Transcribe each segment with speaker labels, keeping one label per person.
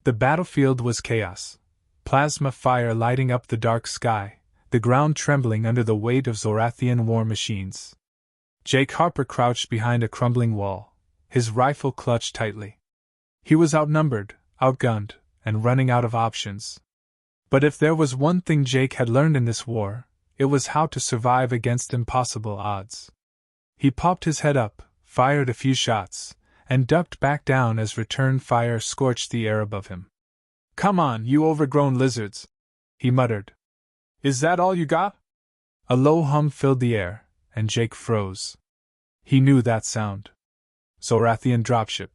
Speaker 1: The battlefield was chaos. Plasma fire lighting up the dark sky, the ground trembling under the weight of Zorathian war machines. Jake Harper crouched behind a crumbling wall, his rifle clutched tightly. He was outnumbered, outgunned, and running out of options. But if there was one thing Jake had learned in this war, it was how to survive against impossible odds. He popped his head up, fired a few shots, and ducked back down as return fire scorched the air above him. "Come on, you overgrown lizards," he muttered. "Is that all you got?" A low hum filled the air, and Jake froze. He knew that sound. Zorathian dropship.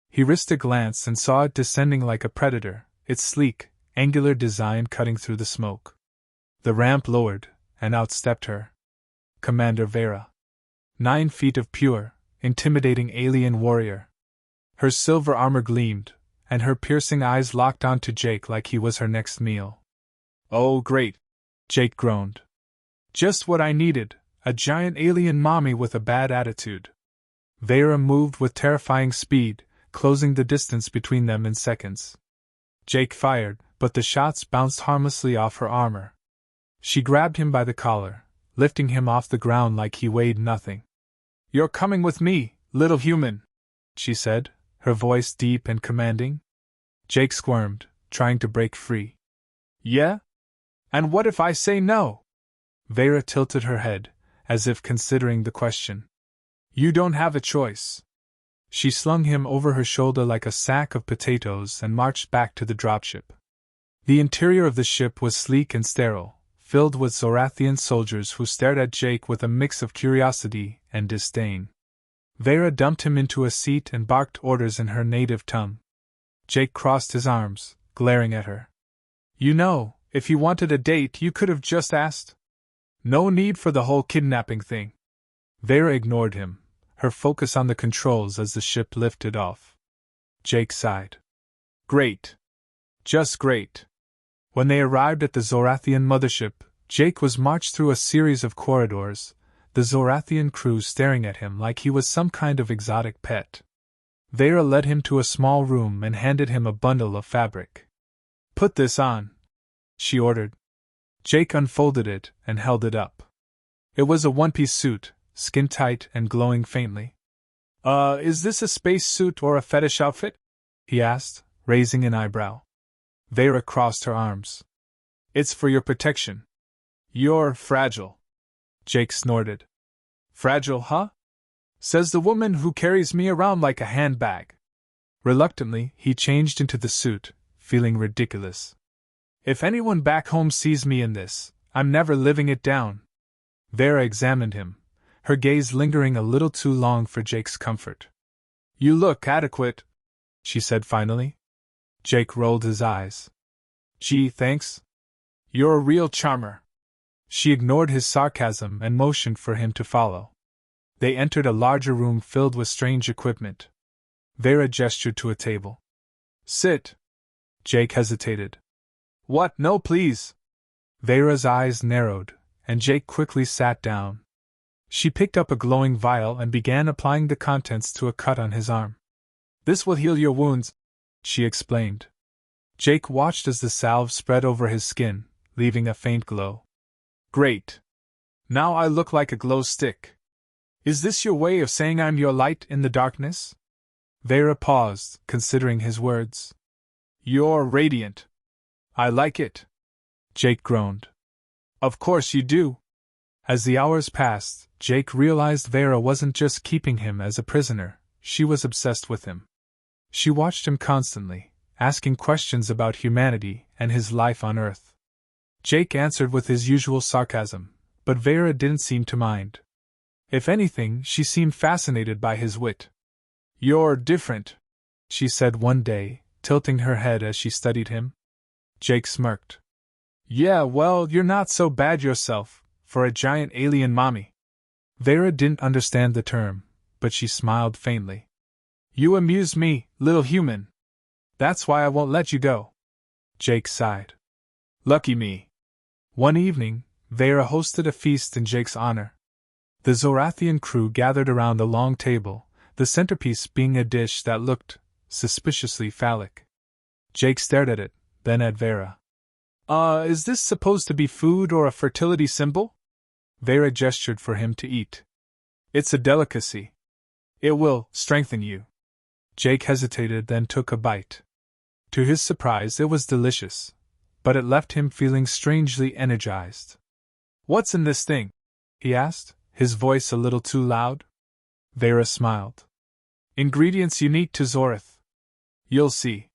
Speaker 1: He risked a glance and saw it descending like a predator, its sleek, angular design cutting through the smoke. The ramp lowered, and out stepped her. Commander Vera. 9 feet of pure, intimidating alien warrior. Her silver armor gleamed, and her piercing eyes locked onto Jake like he was her next meal. "Oh, great," Jake groaned. "Just what I needed, a giant alien mommy with a bad attitude." Vera moved with terrifying speed, closing the distance between them in seconds. Jake fired, but the shots bounced harmlessly off her armor. She grabbed him by the collar, lifting him off the ground like he weighed nothing. "You're coming with me, little human," she said, her voice deep and commanding. Jake squirmed, trying to break free. "Yeah? And what if I say no?" Vera tilted her head, as if considering the question. "You don't have a choice." She slung him over her shoulder like a sack of potatoes and marched back to the dropship. The interior of the ship was sleek and sterile, filled with Zorathian soldiers who stared at Jake with a mix of curiosity and disdain. Vera dumped him into a seat and barked orders in her native tongue. Jake crossed his arms, glaring at her. "You know, if you wanted a date you could have just asked. No need for the whole kidnapping thing." Vera ignored him, her focus on the controls as the ship lifted off. Jake sighed. "Great. Just great." When they arrived at the Zorathian mothership, Jake was marched through a series of corridors, the Zorathian crew staring at him like he was some kind of exotic pet. Vera led him to a small room and handed him a bundle of fabric. "Put this on," she ordered. Jake unfolded it and held it up. It was a one-piece suit, skin-tight and glowing faintly. Is this a space suit or a fetish outfit?" he asked, raising an eyebrow. Vera crossed her arms. "It's for your protection. You're fragile." Jake snorted. "Fragile, huh? Says the woman who carries me around like a handbag." Reluctantly, he changed into the suit, feeling ridiculous. "If anyone back home sees me in this, I'm never living it down." Vera examined him, her gaze lingering a little too long for Jake's comfort. "You look adequate," she said finally. Jake rolled his eyes. "Gee, thanks. You're a real charmer." She ignored his sarcasm and motioned for him to follow. They entered a larger room filled with strange equipment. Vera gestured to a table. "Sit." Jake hesitated. "What? No, please." Vera's eyes narrowed, and Jake quickly sat down. She picked up a glowing vial and began applying the contents to a cut on his arm. "This will heal your wounds," she explained. Jake watched as the salve spread over his skin, leaving a faint glow. "Great. Now I look like a glow stick. Is this your way of saying I'm your light in the darkness?" Vera paused, considering his words. "You're radiant." "I like it." Jake groaned. "Of course you do." As the hours passed, Jake realized Vera wasn't just keeping him as a prisoner, she was obsessed with him. She watched him constantly, asking questions about humanity and his life on Earth. Jake answered with his usual sarcasm, but Vera didn't seem to mind. If anything, she seemed fascinated by his wit. "You're different," she said one day, tilting her head as she studied him. Jake smirked. "Yeah, well, you're not so bad yourself, for a giant alien mommy." Vera didn't understand the term, but she smiled faintly. "You amuse me, little human. That's why I won't let you go." Jake sighed. "Lucky me." One evening, Vera hosted a feast in Jake's honor. The Zorathian crew gathered around a long table, the centerpiece being a dish that looked suspiciously phallic. Jake stared at it, then at Vera. Is this supposed to be food or a fertility symbol? Vera gestured for him to eat. It's a delicacy. It will strengthen you. Jake hesitated, then took a bite. To his surprise, it was delicious, but it left him feeling strangely energized. What's in this thing? He asked, his voice a little too loud. Vera smiled. Ingredients unique to Zorith. You'll see.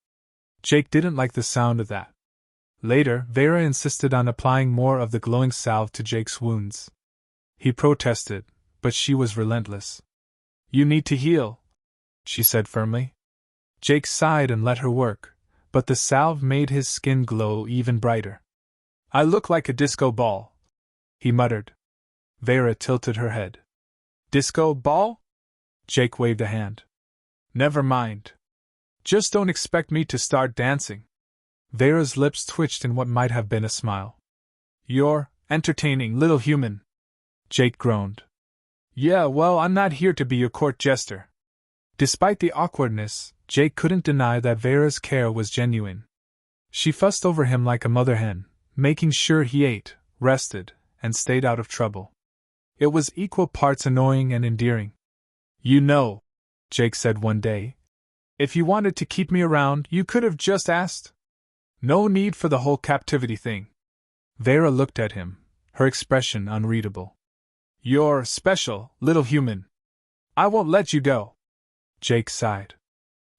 Speaker 1: Jake didn't like the sound of that. Later, Vera insisted on applying more of the glowing salve to Jake's wounds. He protested, but she was relentless. You need to heal, she said firmly. Jake sighed and let her work, but the salve made his skin glow even brighter. I look like a disco ball, he muttered. Vera tilted her head. Disco ball? Jake waved a hand. Never mind. Just don't expect me to start dancing. Vera's lips twitched in what might have been a smile. You're entertaining, little human, Jake groaned. Yeah, well, I'm not here to be your court jester. Despite the awkwardness, Jake couldn't deny that Vera's care was genuine. She fussed over him like a mother hen, making sure he ate, rested, and stayed out of trouble. It was equal parts annoying and endearing. You know, Jake said one day, if you wanted to keep me around, you could have just asked. No need for the whole captivity thing. Vera looked at him, her expression unreadable. You're special, little human. I won't let you go. Jake sighed.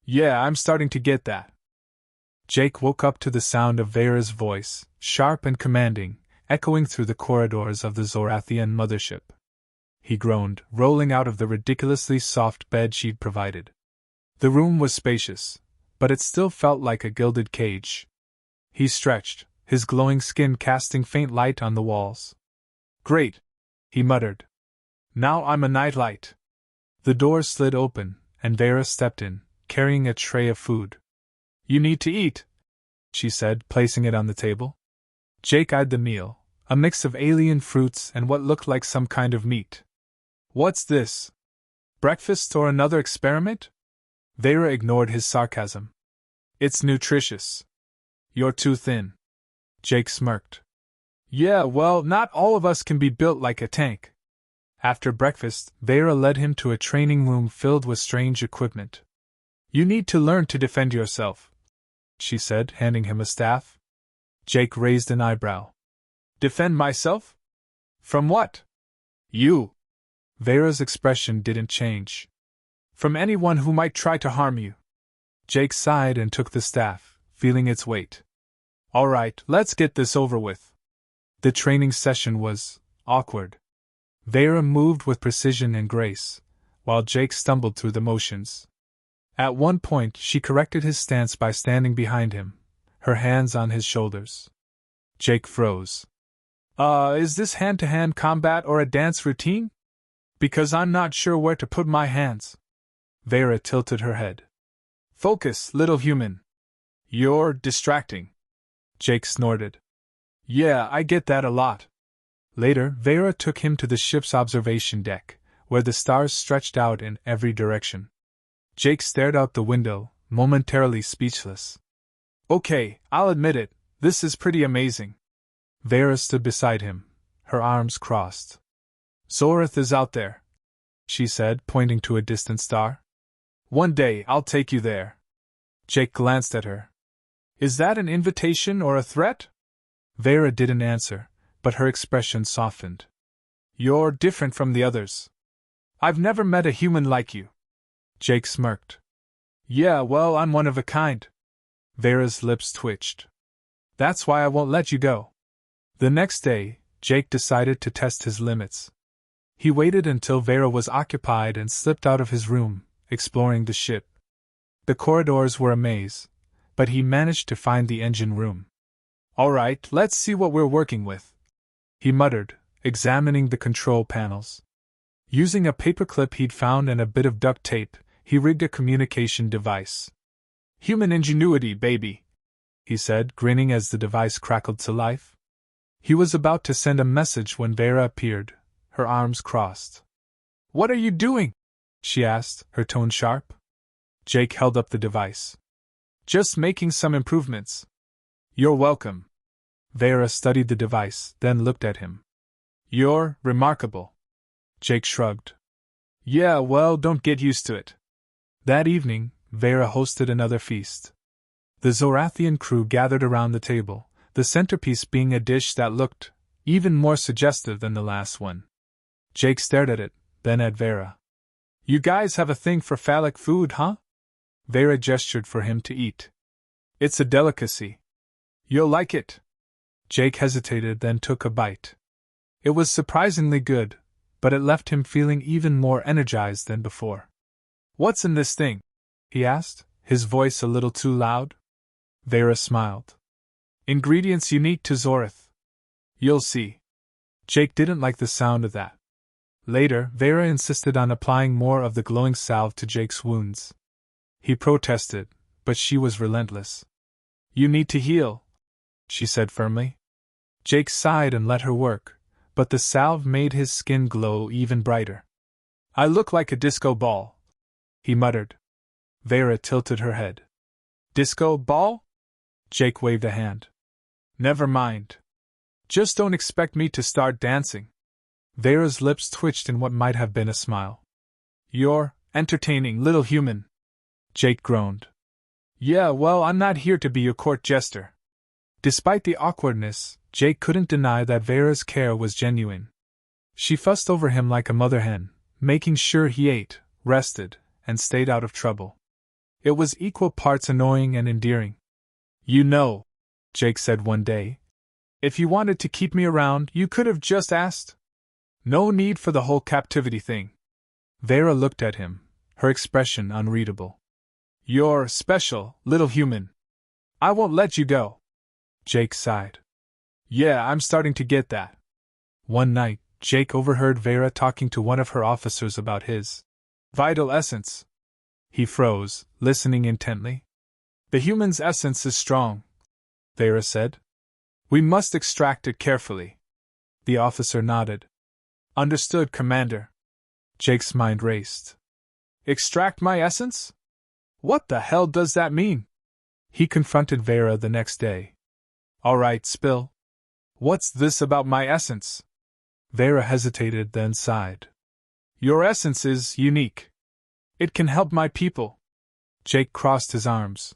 Speaker 1: Yeah, I'm starting to get that. Jake woke up to the sound of Vera's voice, sharp and commanding, echoing through the corridors of the Zorathian mothership. He groaned, rolling out of the ridiculously soft bed she'd provided. The room was spacious, but it still felt like a gilded cage. He stretched, his glowing skin casting faint light on the walls. Great, he muttered. Now I'm a nightlight. The door slid open, and Vera stepped in, carrying a tray of food. You need to eat, she said, placing it on the table. Jake eyed the meal, a mix of alien fruits and what looked like some kind of meat. What's this? Breakfast or another experiment? Vera ignored his sarcasm. It's nutritious. You're too thin. Jake smirked. Yeah, well, not all of us can be built like a tank. After breakfast, Vera led him to a training room filled with strange equipment. You need to learn to defend yourself, she said, handing him a staff. Jake raised an eyebrow. Defend myself? From what? You. Vera's expression didn't change. From anyone who might try to harm you. Jake sighed and took the staff, feeling its weight. All right, let's get this over with. The training session was awkward. Vera moved with precision and grace, while Jake stumbled through the motions. At one point, she corrected his stance by standing behind him, her hands on his shoulders. Jake froze. Is this hand-to-hand combat or a dance routine? Because I'm not sure where to put my hands. Vera tilted her head. Focus, little human. You're distracting. Jake snorted. Yeah, I get that a lot. Later, Vera took him to the ship's observation deck, where the stars stretched out in every direction. Jake stared out the window, momentarily speechless. Okay, I'll admit it, this is pretty amazing. Vera stood beside him, her arms crossed. Zorith is out there, she said, pointing to a distant star. One day I'll take you there. Jake glanced at her. Is that an invitation or a threat? Vera didn't answer, but her expression softened. You're different from the others. I've never met a human like you. Jake smirked. Yeah, well, I'm one of a kind. Vera's lips twitched. That's why I won't let you go. The next day, Jake decided to test his limits. He waited until Vera was occupied and slipped out of his room, exploring the ship. The corridors were a maze, but he managed to find the engine room. All right, let's see what we're working with, he muttered, examining the control panels. Using a paperclip he'd found and a bit of duct tape, he rigged a communication device. Human ingenuity, baby, he said, grinning as the device crackled to life. He was about to send a message when Vera appeared, her arms crossed. What are you doing? She asked, her tone sharp. Jake held up the device. Just making some improvements. You're welcome. Vera studied the device, then looked at him. You're remarkable. Jake shrugged. Yeah, well, don't get used to it. That evening, Vera hosted another feast. The Zorathian crew gathered around the table, the centerpiece being a dish that looked even more suggestive than the last one. Jake stared at it, then at Vera. You guys have a thing for phallic food, huh? Vera gestured for him to eat. It's a delicacy. You'll like it. Jake hesitated, then took a bite. It was surprisingly good, but it left him feeling even more energized than before. What's in this thing? He asked, his voice a little too loud. Vera smiled. Ingredients unique to Zorith. You'll see. Jake didn't like the sound of that. Later, Vera insisted on applying more of the glowing salve to Jake's wounds. He protested, but she was relentless. You need to heal, she said firmly. Jake sighed and let her work, but the salve made his skin glow even brighter. I look like a disco ball, he muttered. Vera tilted her head. Disco ball? Jake waved a hand. Never mind. Just don't expect me to start dancing. Vera's lips twitched in what might have been a smile. You're entertaining, little human. Jake groaned. Yeah, well, I'm not here to be your court jester. Despite the awkwardness, Jake couldn't deny that Vera's care was genuine. She fussed over him like a mother hen, making sure he ate, rested, and stayed out of trouble. It was equal parts annoying and endearing. You know, Jake said one day, if you wanted to keep me around, you could have just asked. No need for the whole captivity thing. Vera looked at him, her expression unreadable. You're special, little human. I won't let you go. Jake sighed. Yeah, I'm starting to get that. One night, Jake overheard Vera talking to one of her officers about his vital essence. He froze, listening intently. The human's essence is strong, Vera said. We must extract it carefully. The officer nodded. Understood, Commander. Jake's mind raced. Extract my essence? What the hell does that mean? He confronted Vera the next day. All right, spill. What's this about my essence? Vera hesitated, then sighed. Your essence is unique. It can help my people. Jake crossed his arms.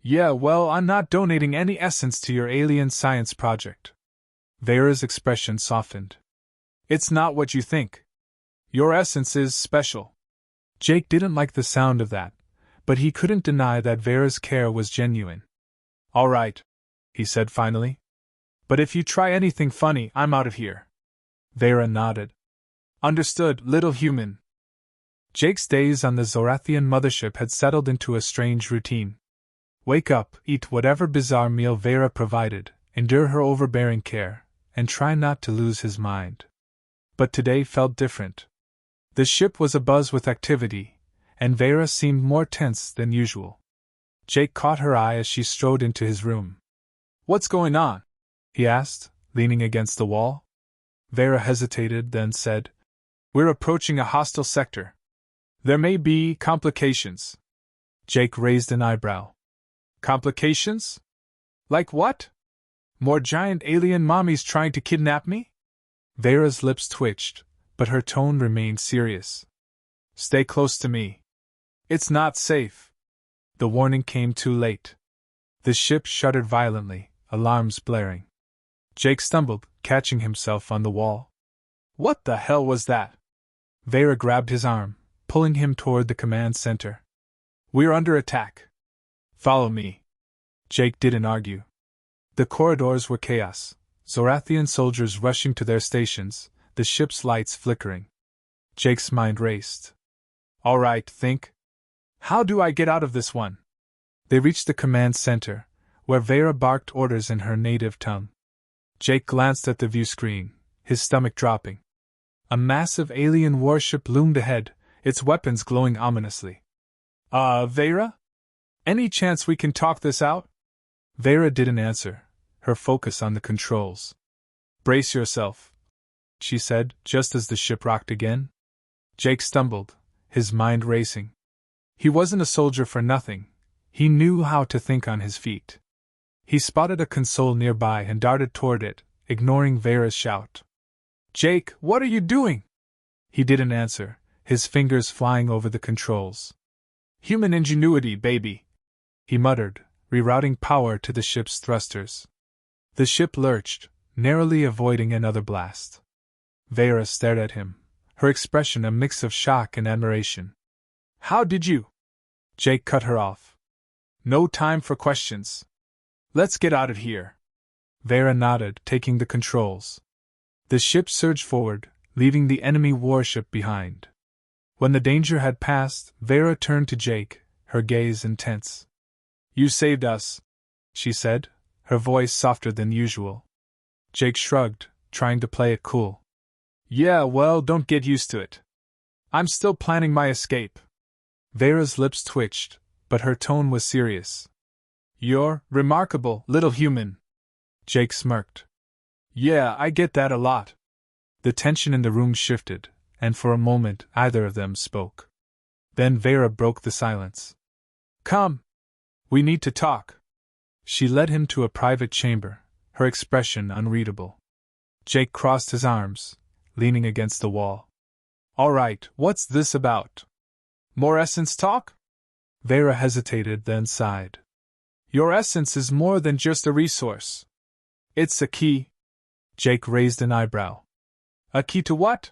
Speaker 1: Yeah, well, I'm not donating any essence to your alien science project. Vera's expression softened. It's not what you think. Your essence is special. Jake didn't like the sound of that, but he couldn't deny that Vera's care was genuine. All right, he said finally. But if you try anything funny, I'm out of here. Vera nodded. Understood, little human. Jake's days on the Zorathian mothership had settled into a strange routine. Wake up, eat whatever bizarre meal Vera provided, endure her overbearing care, and try not to lose his mind. But today felt different. The ship was abuzz with activity, and Vera seemed more tense than usual. Jake caught her eye as she strode into his room. What's going on? He asked, leaning against the wall. Vera hesitated, then said, We're approaching a hostile sector. There may be complications. Jake raised an eyebrow. Complications? Like what? More giant alien mommies trying to kidnap me? Vera's lips twitched, but her tone remained serious. Stay close to me. It's not safe. The warning came too late. The ship shuddered violently, alarms blaring. Jake stumbled, catching himself on the wall. What the hell was that? Vera grabbed his arm, pulling him toward the command center. We're under attack. Follow me. Jake didn't argue. The corridors were chaos, Zorathian soldiers rushing to their stations, the ship's lights flickering. Jake's mind raced. All right, think. How do I get out of this one? They reached the command center, where Vera barked orders in her native tongue. Jake glanced at the view screen, his stomach dropping. A massive alien warship loomed ahead, its weapons glowing ominously. Vera? Any chance we can talk this out? Vera didn't answer, her focus on the controls. Brace yourself, she said, just as the ship rocked again. Jake stumbled, his mind racing. He wasn't a soldier for nothing. He knew how to think on his feet. He spotted a console nearby and darted toward it, ignoring Vera's shout. "Jake, what are you doing?" He didn't answer, his fingers flying over the controls. "Human ingenuity, baby," he muttered, rerouting power to the ship's thrusters. The ship lurched, narrowly avoiding another blast. Vera stared at him, her expression a mix of shock and admiration. "How did you?" Jake cut her off. "No time for questions. Let's get out of here." Vera nodded, taking the controls. The ship surged forward, leaving the enemy warship behind. When the danger had passed, Vera turned to Jake, her gaze intense. "You saved us," she said, her voice softer than usual. Jake shrugged, trying to play it cool. "Yeah, well, don't get used to it. I'm still planning my escape." Vera's lips twitched, but her tone was serious. "You're remarkable, little human." Jake smirked. "Yeah, I get that a lot." The tension in the room shifted, and for a moment either of them spoke. Then Vera broke the silence. "Come. We need to talk." She led him to a private chamber, her expression unreadable. Jake crossed his arms, leaning against the wall. "All right, what's this about? More essence talk?" Vera hesitated, then sighed. "Your essence is more than just a resource. It's a key." Jake raised an eyebrow. "A key to what?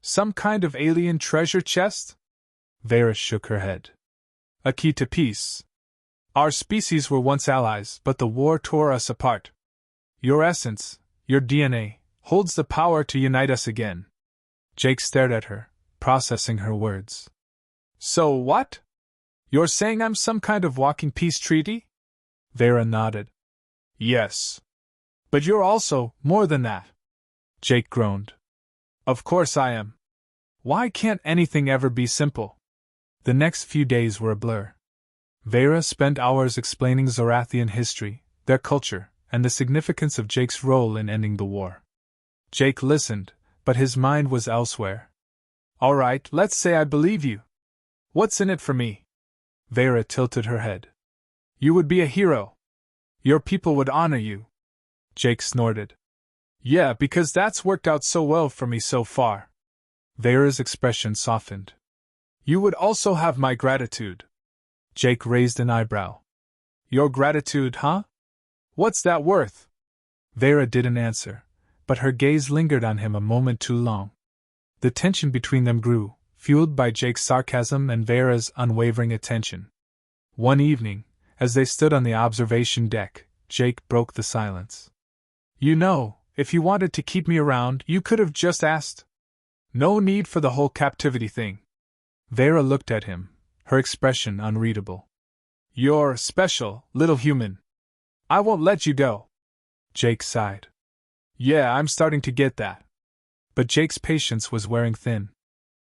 Speaker 1: Some kind of alien treasure chest?" Vera shook her head. "A key to peace. Our species were once allies, but the war tore us apart. Your essence, your DNA, holds the power to unite us again." Jake stared at her, processing her words. "So what? You're saying I'm some kind of walking peace treaty?" Vera nodded. "Yes. But you're also more than that." Jake groaned. "Of course I am. Why can't anything ever be simple?" The next few days were a blur. Vera spent hours explaining Zorathian history, their culture, and the significance of Jake's role in ending the war. Jake listened, but his mind was elsewhere. "All right, let's say I believe you. What's in it for me?" Vera tilted her head. "You would be a hero. Your people would honor you." Jake snorted. "Yeah, because that's worked out so well for me so far." Vera's expression softened. "You would also have my gratitude." Jake raised an eyebrow. "Your gratitude, huh? What's that worth?" Vera didn't answer, but her gaze lingered on him a moment too long. The tension between them grew, fueled by Jake's sarcasm and Vera's unwavering attention. One evening, as they stood on the observation deck, Jake broke the silence. "You know, if you wanted to keep me around, you could have just asked. No need for the whole captivity thing." Vera looked at him, her expression unreadable. "You're special, little human. I won't let you go." Jake sighed. "Yeah, I'm starting to get that." But Jake's patience was wearing thin.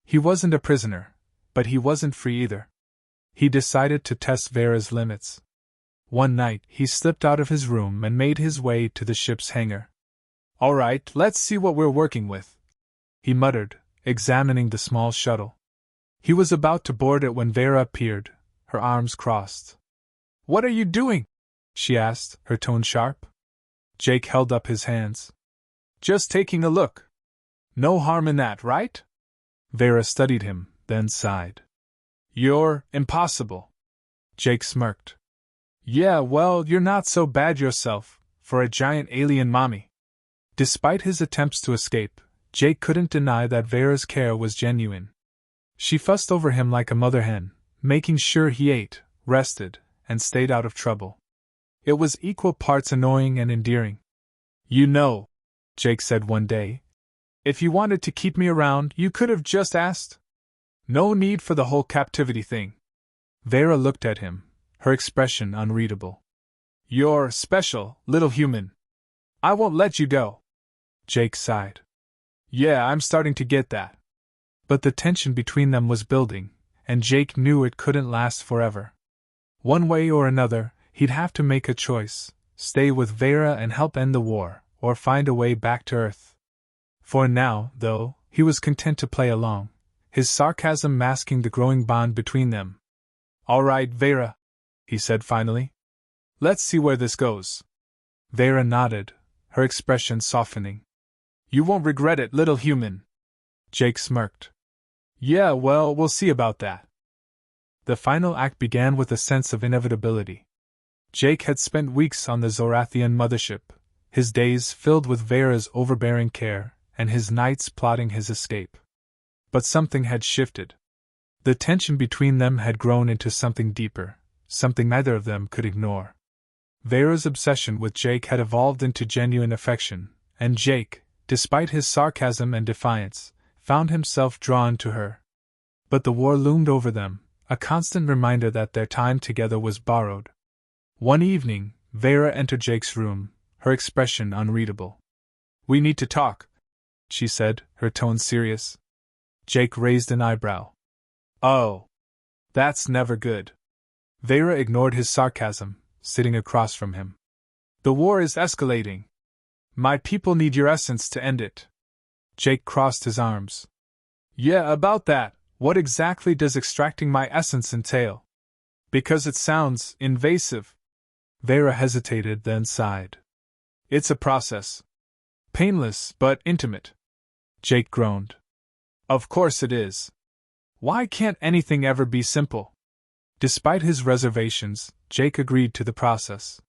Speaker 1: He wasn't a prisoner, but he wasn't free either. He decided to test Vera's limits. One night, he slipped out of his room and made his way to the ship's hangar. "All right, let's see what we're working with," he muttered, examining the small shuttle. He was about to board it when Vera appeared, her arms crossed. "What are you doing?" she asked, her tone sharp. Jake held up his hands. "Just taking a look. No harm in that, right?" Vera studied him, then sighed. "You're impossible." Jake smirked. "Yeah, well, you're not so bad yourself, for a giant alien mommy." Despite his attempts to escape, Jake couldn't deny that Vera's care was genuine. She fussed over him like a mother hen, making sure he ate, rested, and stayed out of trouble. It was equal parts annoying and endearing. "You know," Jake said one day, "if you wanted to keep me around, you could have just asked. No need for the whole captivity thing." Vera looked at him, her expression unreadable. "You're special, little human. I won't let you go." Jake sighed. "Yeah, I'm starting to get that." But the tension between them was building, and Jake knew it couldn't last forever. One way or another, he'd have to make a choice: stay with Vera and help end the war, or find a way back to Earth. For now, though, he was content to play along, his sarcasm masking the growing bond between them. "All right, Vera. he said finally. Let's see where this goes. Vera nodded, her expression softening. You won't regret it, little human. Jake smirked. Yeah, well, we'll see about that. The final act began with a sense of inevitability. Jake had spent weeks on the Zorathian mothership, his days filled with Vera's overbearing care, and his nights plotting his escape. But something had shifted. The tension between them had grown into something deeper, something neither of them could ignore. Vera's obsession with Jake had evolved into genuine affection, and Jake, despite his sarcasm and defiance, found himself drawn to her. But the war loomed over them, a constant reminder that their time together was borrowed. One evening, Vera entered Jake's room, her expression unreadable. We need to talk, she said, her tone serious. Jake raised an eyebrow. Oh. That's never good. Vera ignored his sarcasm, sitting across from him. The war is escalating. My people need your essence to end it. Jake crossed his arms. Yeah, about that, what exactly does extracting my essence entail? Because it sounds invasive. Vera hesitated, then sighed. It's a process. Painless, but intimate. Jake groaned. Of course it is. Why can't anything ever be simple? Despite his reservations, Jake agreed to the process.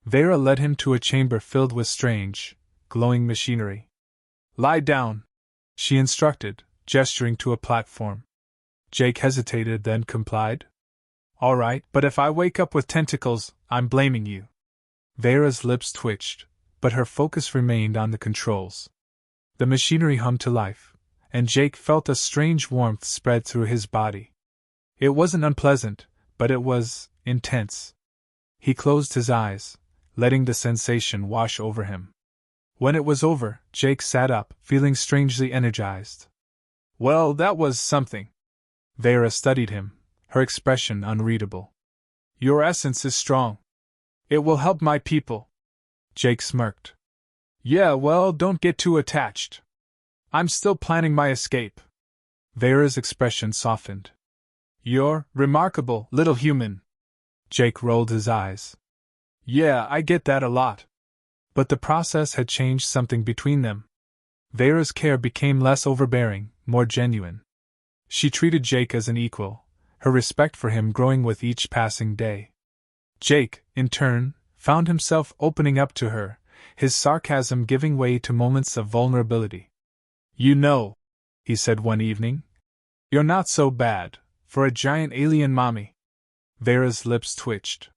Speaker 1: Vera led him to a chamber filled with strange, glowing machinery. Lie down, she instructed, gesturing to a platform. Jake hesitated, then complied. All right, but if I wake up with tentacles, I'm blaming you. Vera's lips twitched, but her focus remained on the controls. The machinery hummed to life, and Jake felt a strange warmth spread through his body. It wasn't unpleasant, but it was intense. He closed his eyes, letting the sensation wash over him. When it was over, Jake sat up, feeling strangely energized. Well, that was something. Vera studied him, her expression unreadable. Your essence is strong. It will help my people. Jake smirked. Yeah, well, don't get too attached. I'm still planning my escape. Vera's expression softened. You're remarkable, little human. Jake rolled his eyes. Yeah, I get that a lot. But the process had changed something between them. Vera's care became less overbearing, more genuine. She treated Jake as an equal, her respect for him growing with each passing day. Jake, in turn, found himself opening up to her, his sarcasm giving way to moments of vulnerability. You know, he said one evening, you're not so bad, for a giant alien mommy. Vera's lips twitched.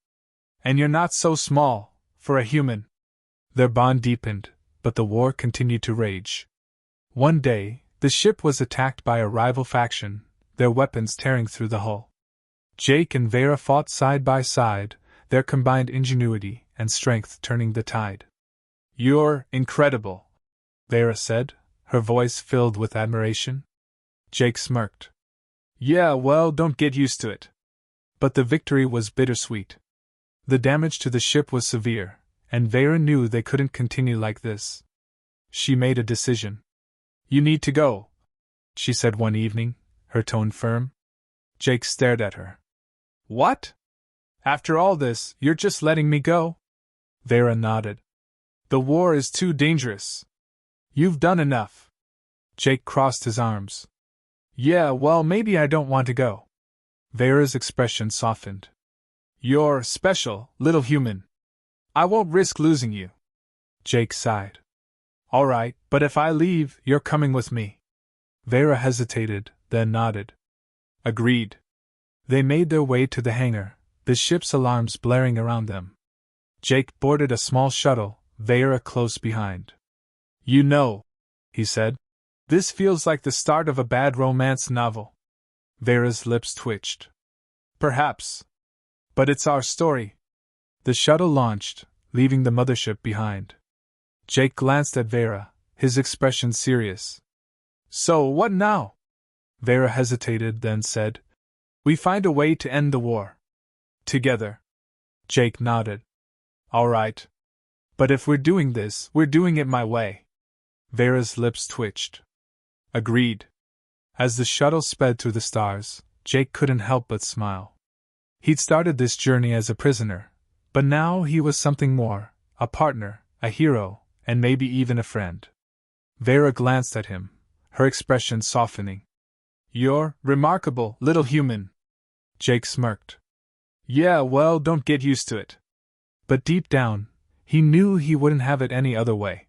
Speaker 1: And you're not so small, for a human. Their bond deepened, but the war continued to rage. One day, the ship was attacked by a rival faction, their weapons tearing through the hull. Jake and Vera fought side by side, their combined ingenuity and strength turning the tide. You're incredible, Vera said, her voice filled with admiration. Jake smirked. Yeah, well, don't get used to it. But the victory was bittersweet. The damage to the ship was severe, and Vera knew they couldn't continue like this. She made a decision. You need to go, she said one evening, her tone firm. Jake stared at her. What? After all this, you're just letting me go? Vera nodded. The war is too dangerous. You've done enough. Jake crossed his arms. Yeah, well, maybe I don't want to go. Vera's expression softened. You're special, little human. I won't risk losing you. Jake sighed. All right, but if I leave, you're coming with me. Vera hesitated, then nodded. Agreed. They made their way to the hangar, the ship's alarms blaring around them. Jake boarded a small shuttle, Vera close behind. You know, he said, this feels like the start of a bad romance novel. Vera's lips twitched. Perhaps. But it's our story. The shuttle launched, leaving the mothership behind. Jake glanced at Vera, his expression serious. So, what now? Vera hesitated, then said, We find a way to end the war. Together. Jake nodded. All right. But if we're doing this, we're doing it my way. Vera's lips twitched. Agreed. As the shuttle sped through the stars, Jake couldn't help but smile. He'd started this journey as a prisoner, but now he was something more, a partner, a hero, and maybe even a friend. Vera glanced at him, her expression softening. "You're remarkable, little human." Jake smirked. "Yeah, well, don't get used to it." But deep down, he knew he wouldn't have it any other way.